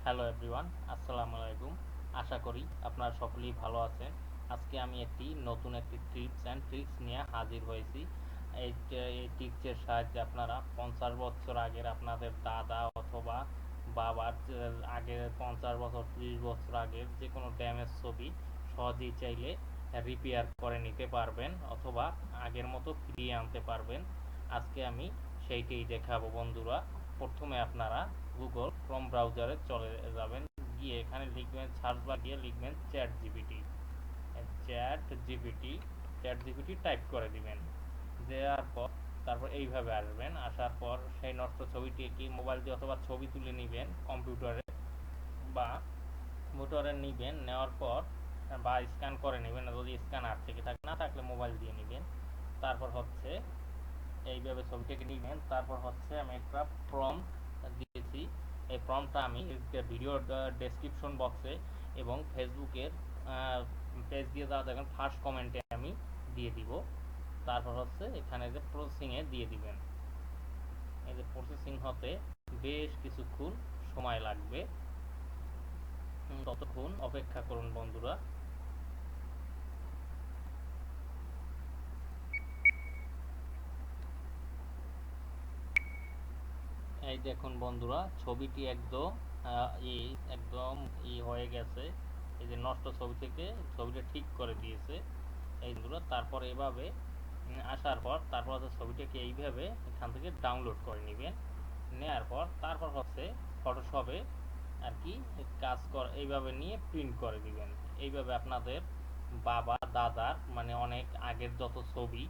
Hello everyone, আসসালামু আলাইকুম। আশা করি আপনারা সকলেই ভালো আছেন। আজকে আমি নতুন একটি টিপস অ্যান্ড ট্রিক্স নিয়ে হাজির হয়েছি। এই টিপসের সাহায্যে আপনারা 50 বছর আগের আপনাদের দাদা অথবা বাবার আগের 50 বছর 30 বছর আগের যে কোনো ড্যামেজ ছবি সহজেই চাইলে রিপেয়ার করে নিতে পারবেন অথবা আগের মতো ফিরিয়ে আনতে পারবেন। আজকে আমি সেইটাই দেখাবো বন্ধুরা। প্রথমে আপনারা গুগল ক্রোম ব্রাউজারে চলে যাবেন, গিয়ে এখানে লিখবেন, সার্চ বার গিয়ে লিখবেন চ্যাট জিপিটি টাইপ করে দিবেন। দেওয়ার পর তারপর এইভাবে আসবেন। আসার পর সেই নষ্ট ছবিটি কি মোবাইল দিয়ে অথবা ছবি তুলে নেবেন কম্পিউটারে বা মোটরে নেবেন। নেওয়ার পর বা স্ক্যান করে নেবেন, যদি স্ক্যানার থেকে থাকে, না থাকলে মোবাইল দিয়ে নেবেন। তারপর হচ্ছে এইভাবে ছবিটাকে নেবেন। তারপর হচ্ছে আমি একটা প্রম্পট দিয়েছি। এই প্রম্পটটা আমি ভিডিওর ডেসক্রিপশন বক্সে এবং ফেসবুকের পেজ দিয়ে যাওয়া দেখেন ফার্স্ট কমেন্টে আমি দিয়ে দিব। তারপর হচ্ছে এখানে যে প্রসেসিংয়ে দিয়ে দিবেন। এই যে প্রসেসিং হতে বেশ কিছুক্ষণ সময় লাগবে, ততক্ষণ অপেক্ষা করুন বন্ধুরা। এই দেখুন বন্ধুরা, ছবিটি একদম আহ, ই একদম হয়ে গেছে। এই যে নষ্ট ছবি থেকে ছবিটা ঠিক করে দিয়েছে এই বন্ধুরা। তারপর এভাবে আসার পর তারপর হচ্ছে ছবিটাকে এইভাবে এখান থেকে ডাউনলোড করে নেবেন। নেওয়ার পর তারপর হচ্ছে ফটোশপে আর কি কাজ কর এইভাবে নিয়ে প্রিন্ট করে দিবেন। এইভাবে আপনাদের বাবা দাদার মানে অনেক আগের যত ছবি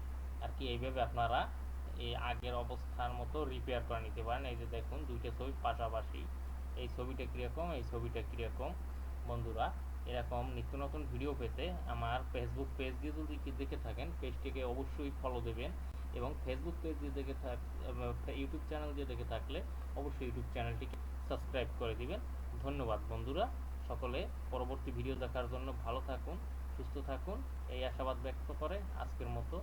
আর কি এইভাবে আপনারা এই আগের অবস্থার মতো রিপেয়ার করে নিতে পারেন। এই যে দেখুন দুইটা ছবি পাশাপাশি, এই ছবিটা কীরকম, এই ছবিটা কীরকম। বন্ধুরা, এরকম নিত্য নতুন ভিডিও পেতে আমার ফেসবুক পেজ দিয়ে যদি দেখে থাকেন, পেজটিকে অবশ্যই ফলো দেবেন এবং ফেসবুক পেজ দিয়ে দেখে ইউটিউব চ্যানেল দিয়ে দেখে থাকলে অবশ্যই ইউটিউব চ্যানেলটিকে সাবস্ক্রাইব করে দিবেন। ধন্যবাদ বন্ধুরা। সকলে পরবর্তী ভিডিও দেখার জন্য ভালো থাকুন, সুস্থ থাকুন, এই আশাবাদ ব্যক্ত করে আজকের মতো